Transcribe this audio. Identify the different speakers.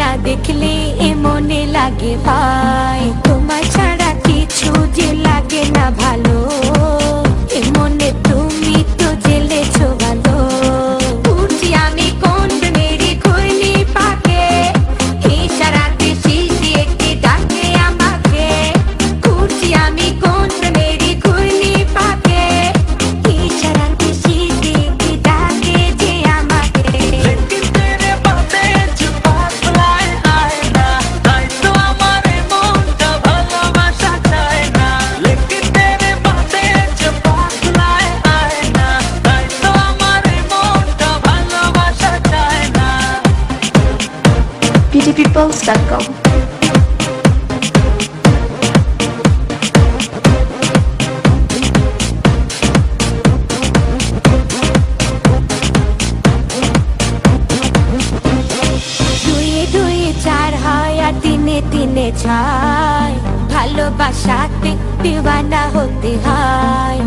Speaker 1: না দেখলে এ মনে লাগে ভাই, তোমার ছাড়া কিছু যে লাগে না ভালো, এ মনে তুমি তো জেলেছো ভালো। উঠছি আমি কোন মেরি খুইনি পাকে, ইশারাতে শিশি একটি ডাকে আমাকে। উঠছি আমি কোন মেরি খুইনি পাকে, ইশারাতে শিশি একটি ডাকে যে আমাকে।
Speaker 2: लेकिन तेरे बातें जो पागलाए आए ना, তাই তো আমার মনটা ভালোবাসা চায় না। लेकिन तेरे बातें जो पागलाए आए ना, তাই তো আমার মনটা ভালোবাসা চায় না।
Speaker 3: beautypeoples.com
Speaker 1: দুয়ে দুয়ে চার হয় আর তিনে তিনে ছয়, ভালোবাসাতে দিওয়ানা হতে হয়।